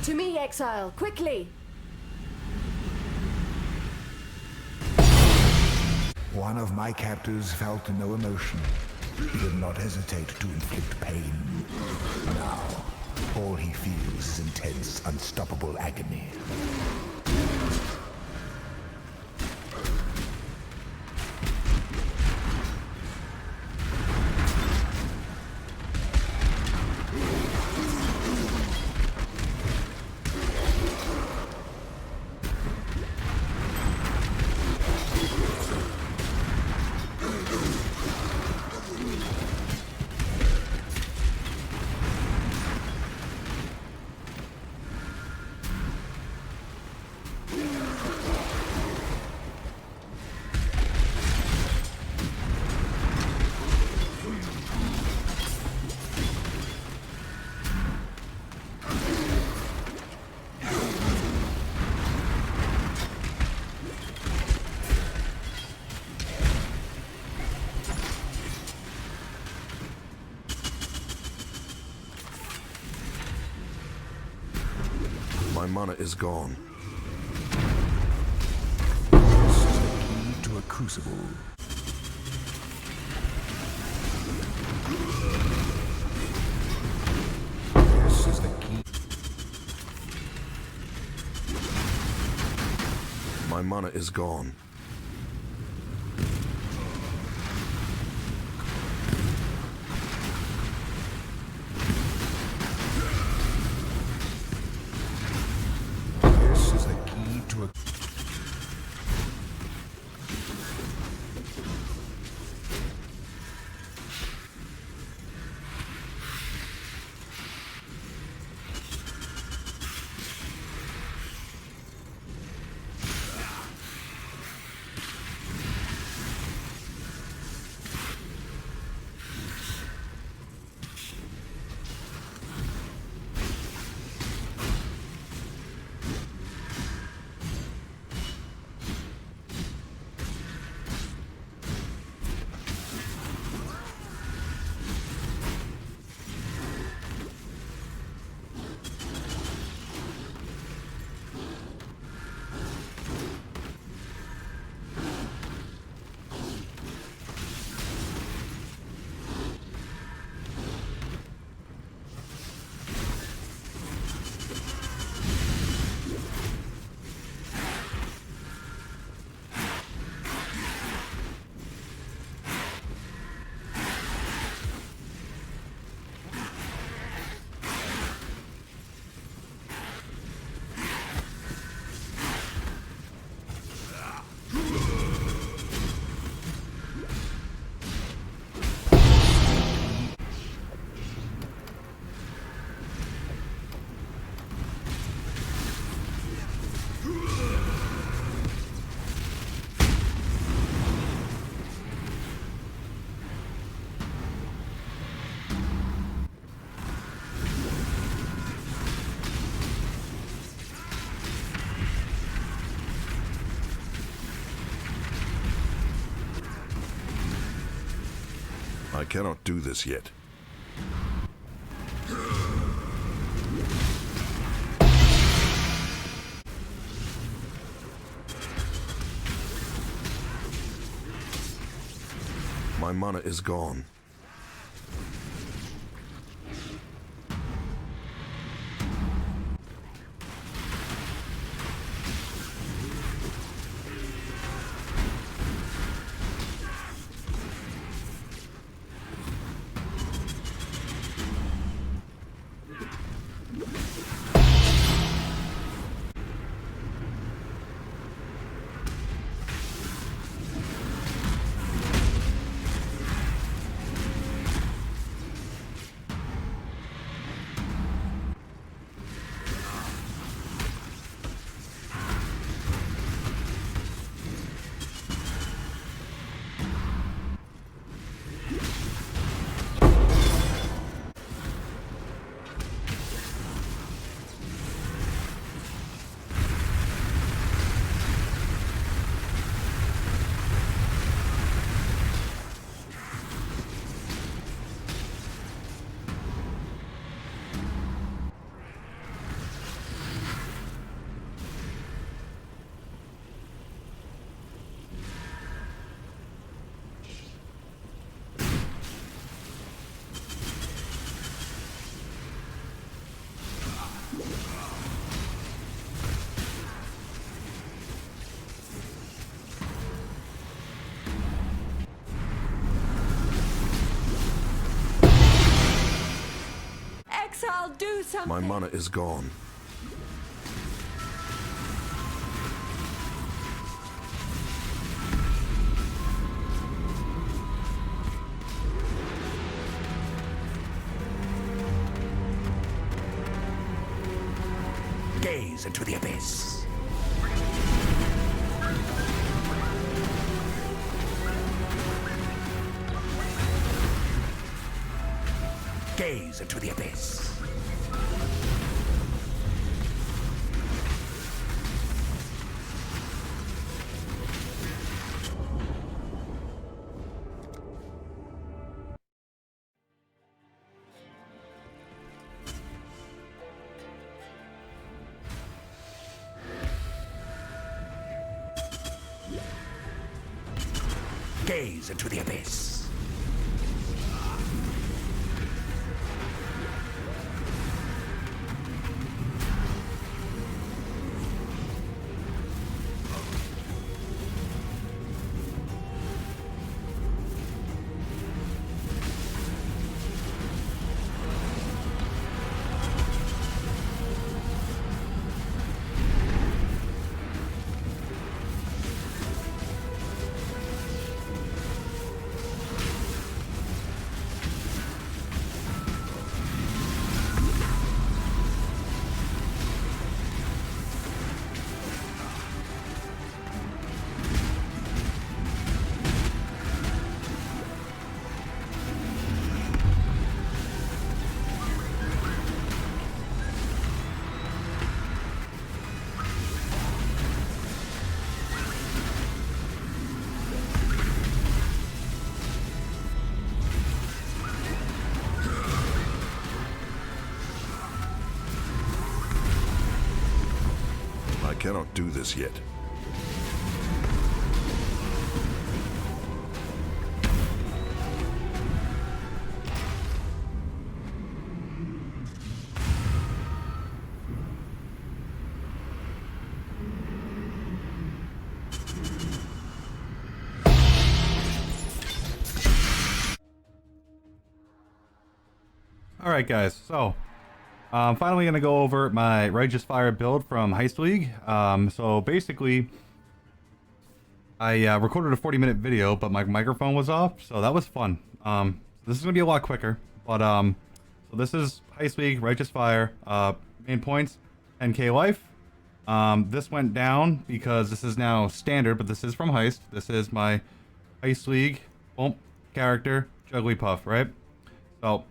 To me, exile, quickly! One of my captors felt no emotion. He did not hesitate to inflict pain. Now, all he feels is intense, unstoppable agony. My mana is gone. This is the key to a crucible. This is the key. My mana is gone. This is the key to a... I cannot do this yet. My mana is gone. I'll do something. My mana is gone. Gaze into the abyss. Gaze into the abyss. Gaze into the abyss. I cannot do this yet. Alright guys, so I'm finally going to go over my Righteous Fire build from Heist League. So basically, I recorded a 40-minute video, but my microphone was off, so that was fun. This is going to be a lot quicker, but so this is Heist League, Righteous Fire, main points, 10k life. This went down because this is now standard, but this is from Heist. This is my Heist League character, Jigglypuff, right? So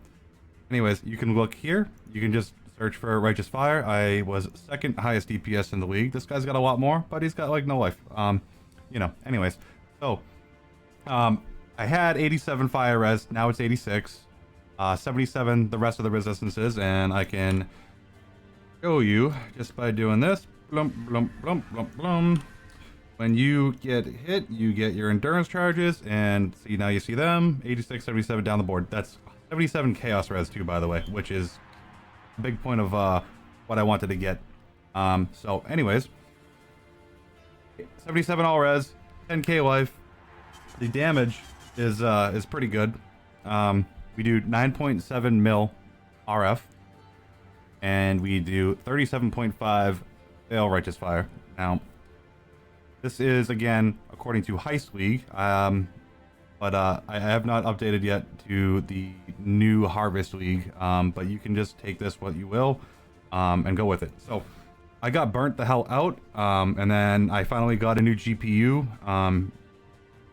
anyways, you can look here. You can just search for Righteous Fire. I was second highest DPS in the league. This guy's got a lot more, but he's got like no life. You know, anyways. So, I had 87 fire res. Now it's 86. 77 the rest of the resistances, and I can show you just by doing this. Blum, blum, blum, blum, blum. When you get hit, you get your endurance charges, and see, now you see them. 86, 77 down the board. That's 77 chaos res too, by the way, which is a big point of what I wanted to get. So anyways, 77 all res, 10k life. The damage is pretty good. We do 9.7 mil RF, and we do 37.5 Vaal Righteous Fire. Now, this is again according to Heist League. But I have not updated yet to the new Harvest League, but you can just take this what you will and go with it. So I got burnt the hell out, and then I finally got a new GPU,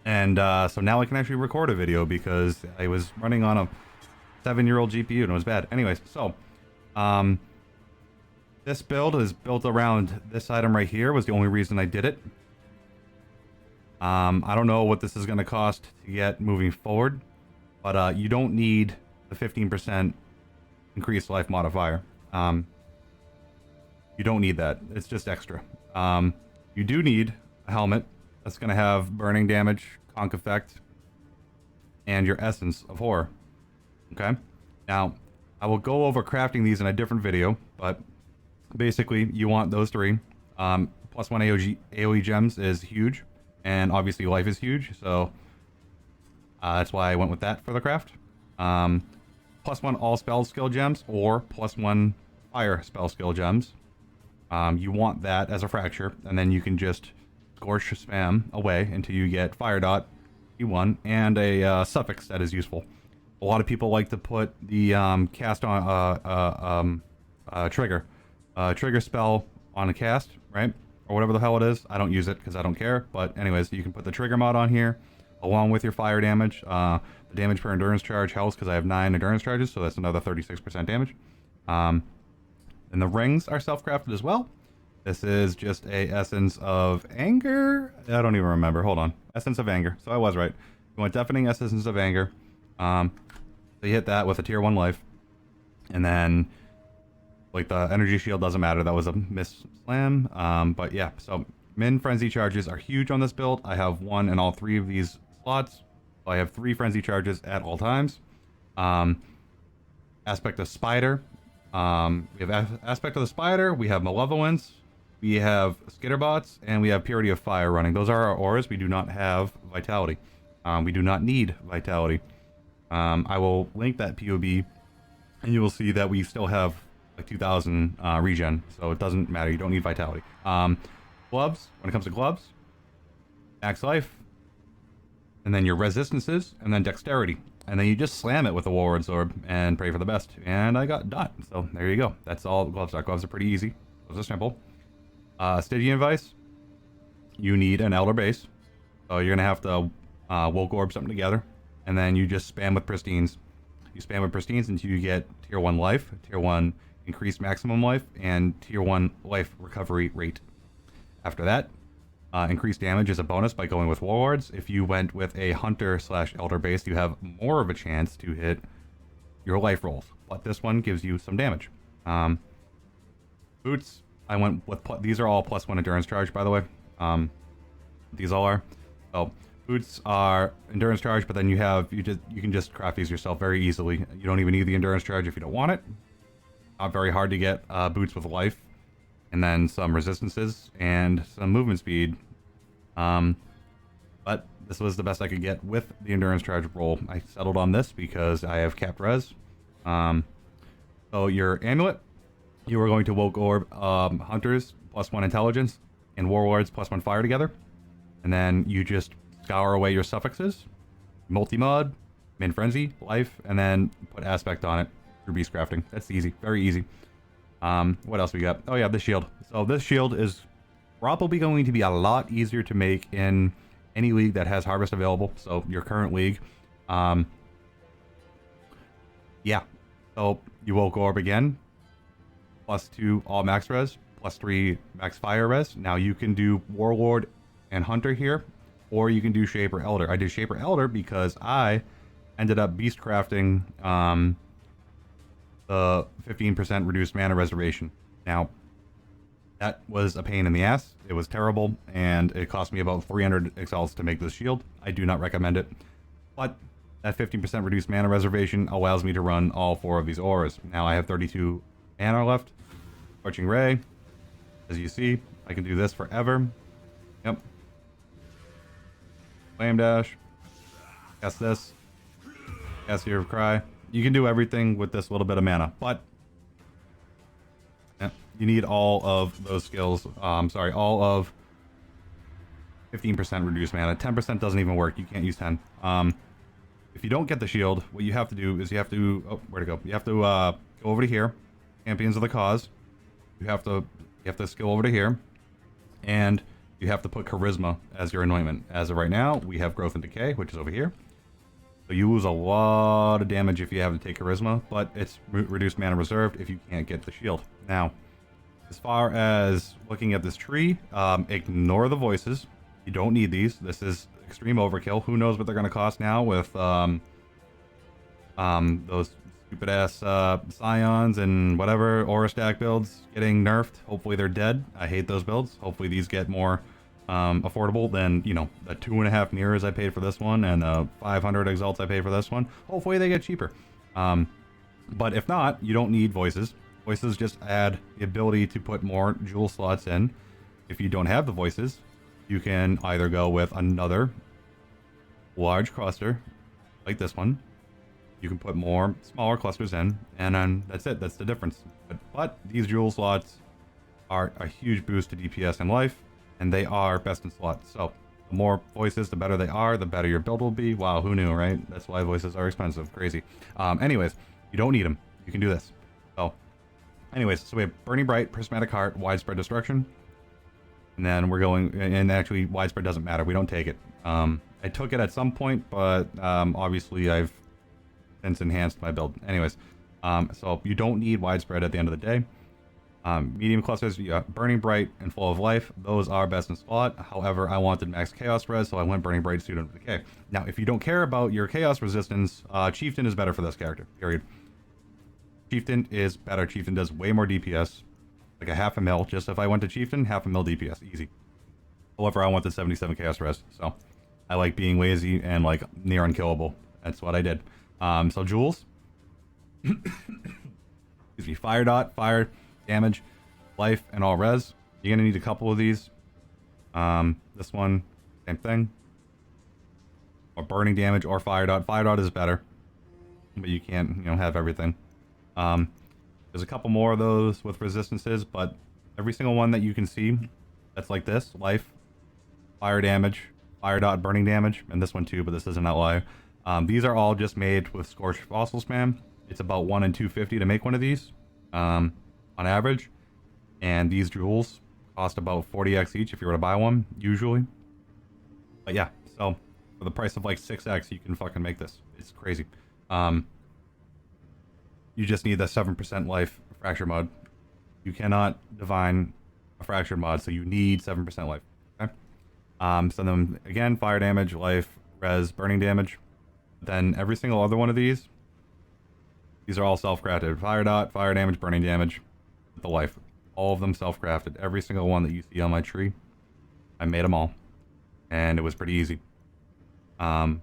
and so now I can actually record a video because I was running on a 7-year-old GPU and it was bad. Anyways, so this build is built around this item right here. Was the only reason I did it. I don't know what this is going to cost to get moving forward, but you don't need the 15% increased life modifier. You don't need that. It's just extra. You do need a helmet that's going to have burning damage, conk effect, and your essence of horror. Okay? Now, I will go over crafting these in a different video, but basically, you want those three. +1 AoE gems is huge. And obviously life is huge, so that's why I went with that for the craft. +1 all spell skill gems or +1 fire spell skill gems. You want that as a fracture, and then you can just scorch spam away until you get fire dot, P1, and a suffix that is useful. A lot of people like to put the cast on trigger spell on a cast, right? Or whatever the hell it is. I don't use it because I don't care. But anyways, you can put the trigger mod on here along with your fire damage. The damage per endurance charge helps because I have 9 endurance charges, so that's another 36% damage. And the rings are self-crafted as well. This is just a Essence of Anger. I don't even remember. Hold on. Essence of Anger. So I was right. You want Deafening Essence of Anger. So you hit that with a tier 1 life. And then, like, the energy shield doesn't matter. That was a miss slam. But yeah, so Min Frenzy charges are huge on this build. I have 1 in all 3 of these slots. So I have 3 Frenzy charges at all times. Aspect of Spider. We have Aspect of the Spider. We have Malevolence. We have Skitterbots. And we have Purity of Fire running. Those are our auras. We do not have Vitality. We do not need Vitality. I will link that POB. And you will see that we still have like 2,000 regen. So it doesn't matter. You don't need Vitality. Gloves. When it comes to gloves. Max life. And then your resistances. And then dexterity. And then you just slam it with a Warlord Orb and pray for the best. And I got dot. So there you go. That's all gloves are. Gloves are pretty easy. Gloves are simple. Stygian Vice. You need an Elder base. So you're going to have to Woke Orb something together. And then you just spam with Pristines. You spam with Pristines until you get tier 1 life, tier 1 increased maximum life, and tier 1 life recovery rate. After that, increased damage is a bonus by going with Warlords. If you went with a Hunter/Elder base, you have more of a chance to hit your life rolls. But this one gives you some damage. Boots, I went with, these are all +1 endurance charge, by the way. These all are. So, boots are endurance charge, but then you can just craft these yourself very easily. You don't even need the endurance charge if you don't want it. Not very hard to get boots with life. And then some resistances and some movement speed. But this was the best I could get with the endurance charge roll. I settled on this because I have capped res. So your amulet, you are going to Woke Orb Hunters +1 intelligence and Warlords +1 fire together. And then you just scour away your suffixes, multi-mod, Min Frenzy, life, and then put aspect on it through beast crafting. That's easy, very easy. What else we got? Oh yeah, this shield. So this shield is probably going to be a lot easier to make in any league that has harvest available. So your current league. Yeah. So you Woke Orb again. +2 all max res. +3 max fire res. Now you can do Warlord and Hunter here. Or you can do Shaper Elder. I did Shaper Elder because I ended up beast crafting the 15% reduced mana reservation. Now, that was a pain in the ass. It was terrible, and it cost me about 300 exalts to make this shield. I do not recommend it. But that 15% reduced mana reservation allows me to run all 4 of these auras. Now I have 32 mana left. Scorching Ray. As you see, I can do this forever. Yep. Flame Dash. Cast this. Cast Fear of Cry. You can do everything with this little bit of mana, but yeah, you need all of those skills. All of 15% reduced mana. 10% doesn't even work. You can't use 10. If you don't get the shield, what you have to do is you have to... Oh, where to go? You have to go over to here. Champions of the Cause. You have to skill over to here. And you have to put Charisma as your anointment. As of right now, we have Growth and Decay, which is over here. So you lose a lot of damage if you have to take Charisma, but it's reduced mana reserved if you can't get the shield. Now, as far as looking at this tree, ignore the voices. You don't need these. This is extreme overkill. Who knows what they're going to cost now with those stupid ass Scions and whatever Aura Stack builds getting nerfed. Hopefully they're dead. I hate those builds. Hopefully these get more affordable than, you know, the 2.5 mirrors I paid for this one and 500 exalts I paid for this one. Hopefully they get cheaper. But if not, you don't need voices. Voices just add the ability to put more jewel slots in. If you don't have the voices, you can either go with another large cluster like this one, You can put more smaller clusters in, and then that's it. That's the difference. But these jewel slots are a huge boost to DPS and life, and they are best in slot. So the more voices, the better they are, the better your build will be. Wow, who knew, right? That's why voices are expensive. Crazy. Anyways, you don't need them. You can do this. So anyways, so we have Burning Bright, Prismatic Heart, Widespread Destruction. And then we're going, and actually Widespread doesn't matter. We don't take it. I took it at some point, but obviously I've since enhanced my build. Anyways, so you don't need Widespread at the end of the day. Medium clusters, Burning Bright and Full of Life, those are best in slot. However, I wanted max Chaos res, so I went Burning Bright, Student of Decay. Now, if you don't care about your Chaos resistance, Chieftain is better for this character, period. Chieftain is better. Chieftain does way more DPS, like a half a mil. Just if I went to Chieftain, half a mil DPS, easy. However, I wanted 77 Chaos res, so I like being lazy and like near unkillable. That's what I did. So jewels, excuse me, Fire Dot, Fire Damage, Life, and all res. You're gonna need a couple of these. This one, same thing. Or Burning Damage or Fire Dot. Fire Dot is better, but you can't, you know, have everything. There's a couple more of those with resistances, but every single one that you can see that's like this: Life, Fire Damage, Fire Dot, Burning Damage, and this one too, but this is an outlier. These are all just made with Scorched Fossil Spam. It's about 1 in 250 to make one of these. On average, and these jewels cost about 40x each if you were to buy one, usually. But yeah, so for the price of like 6x, you can fucking make this. It's crazy. You just need the 7% life fracture mod. You cannot divine a fracture mod, so you need 7% life. Okay. So then again, fire damage, life, res, burning damage. Then every single other one of these are all self-crafted. Fire dot, fire damage, burning damage. The life, all of them self-crafted. Every single one that you see on my tree, I made them all, and it was pretty easy. Yep.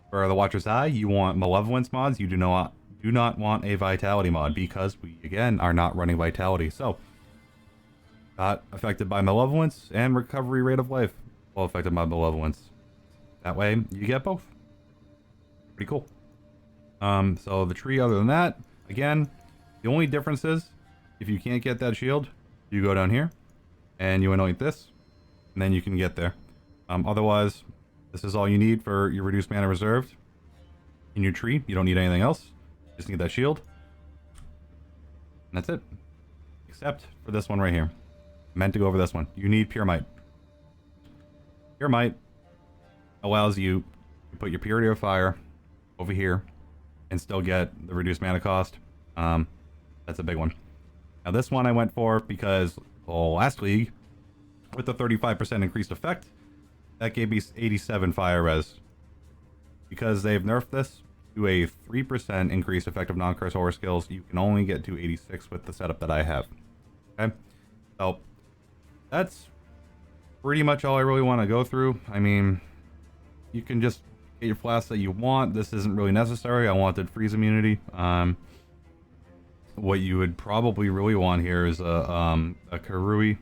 For the Watcher's Eye, you want Malevolence mods. You do not want a Vitality mod, because we again are not running Vitality. So got affected by Malevolence and recovery rate of life, well affected by Malevolence. That way you get both. Pretty cool. So the tree, other than that, again, the only difference is, if you can't get that shield, you go down here, and you anoint this, and then you can get there. Otherwise, this is all you need for your reduced mana reserved in your tree. You don't need anything else. You just need that shield. And that's it. Except for this one right here. I meant to go over this one. You need Pure Might. Pure Might allows you to put your Purity of Fire over here and still get the reduced mana cost. That's a big one. Now this one I went for because, well, last league, with the 35% increased effect, that gave me 87 fire res. Because they've nerfed this to a 3% increased effect of non-curse horror skills, you can only get to 86 with the setup that I have. Okay? So, that's pretty much all I really want to go through. I mean, you can just get your flasks that you want. This isn't really necessary. I wanted freeze immunity. What you would probably really want here is a Karui,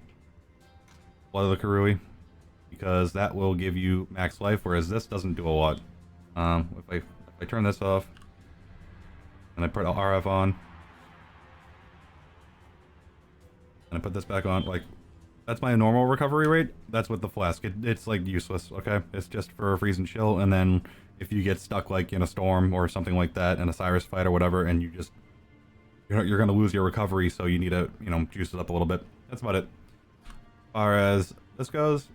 Blood of the Karui, because that will give you max life, whereas this doesn't do a lot. If I turn this off and I put RF on and I put this back on, like, that's my normal recovery rate. That's with the flask. It's like useless. Okay, it's just for a freeze and chill, and then if you get stuck like in a storm or something like that, in a Cyrus fight or whatever, and you just, you're going to lose your recovery, so you need to, you know, juice it up a little bit. That's about it. As far as this goes,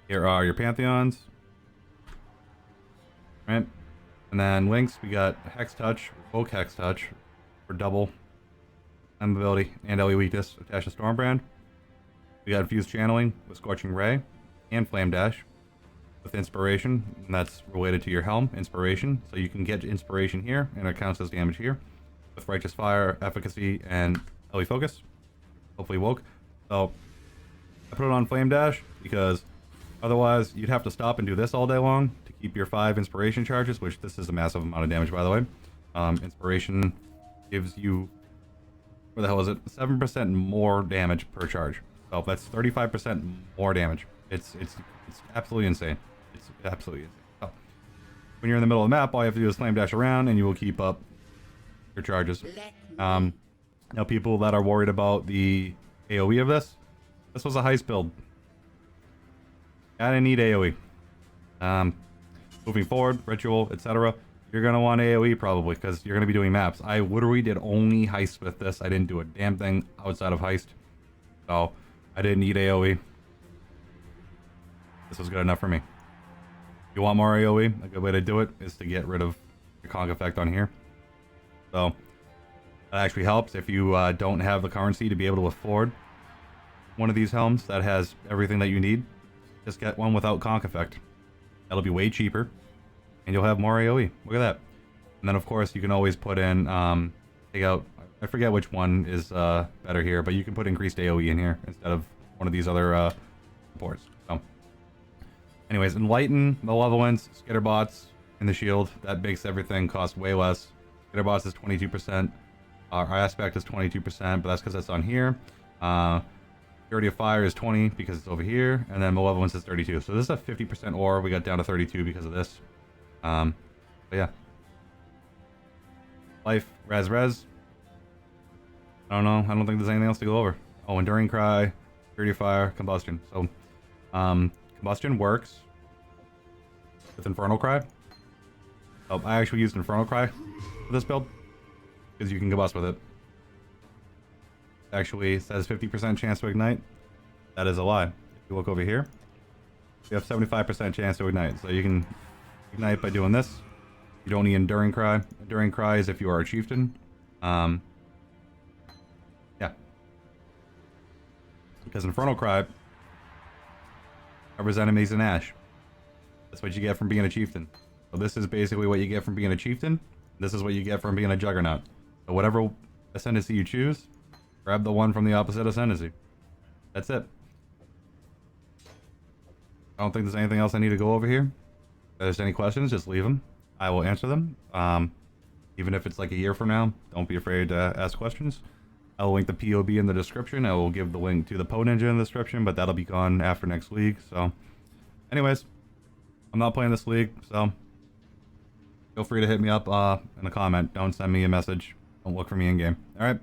here are your pantheons. Right? And then links, we got Hex Touch, Revoke Hex Touch for double M ability and LE weakness attached to Stormbrand. We got Infused Channeling with Scorching Ray and Flame Dash with Inspiration, and that's related to your Helm, Inspiration. So you can get Inspiration here, and it counts as damage here. With Righteous Fire, Efficacy, and LE Focus. Hopefully woke. So I put it on Flame Dash because otherwise you'd have to stop and do this all day long to keep your 5 Inspiration charges, which this is a massive amount of damage, by the way. Inspiration gives you, where the hell is it? 7% more damage per charge. So that's 35% more damage. It's absolutely insane. It's absolutely insane. So when you're in the middle of the map, all you have to do is slam dash around and you will keep up your charges. Now people that are worried about the AoE of this was a heist build. I didn't need AoE. Moving forward, ritual, etc. You're going to want AoE probably because you're going to be doing maps. I literally did only heist with this. I didn't do a damn thing outside of heist. So I didn't need AoE. This was good enough for me. If you want more AoE, a good way to do it is to get rid of your conk effect on here. So that actually helps if you don't have the currency to be able to afford one of these helms that has everything that you need. Just get one without conk effect. That'll be way cheaper, and you'll have more AoE. Look at that. And then of course you can always put in, take out, I forget which one is better here, but you can put increased AoE in here instead of one of these other supports. So, anyways, Enlighten, Malevolence, Skitterbots, and the Shield. That makes everything cost way less. Skitterbots is 22%. Our Aspect is 22%, but that's because that's on here. Purity of Fire is 20 because it's over here, and then Malevolence is 32. So this is a 50% ore. We got down to 32 because of this. But yeah. Life, Res. I don't know. I don't think there's anything else to go over. Oh, Enduring Cry, Purity of Fire, Combustion. So, Combustion works with Infernal Cry. Oh, I actually used Infernal Cry for this build because you can combust with it. Actually says 50% chance to ignite. That is a lie. If you look over here, you have 75% chance to ignite. So you can ignite by doing this. You don't need Enduring Cry. Enduring Cry is if you are a chieftain. Yeah. Because Infernal Cry covers enemies in ash. That's what you get from being a chieftain. So this is basically what you get from being a chieftain. This is what you get from being a juggernaut. So whatever ascendancy you choose, grab the one from the opposite ascendancy. That's it. I don't think there's anything else I need to go over here. If there's any questions, just leave them. I will answer them. Even if it's like a year from now, don't be afraid to ask questions. I will link the POB in the description. I will give the link to the Po Ninja in the description, but that'll be gone after next league. So, anyways, I'm not playing this league, so feel free to hit me up in a comment. Don't send me a message. Don't look for me in game. All right.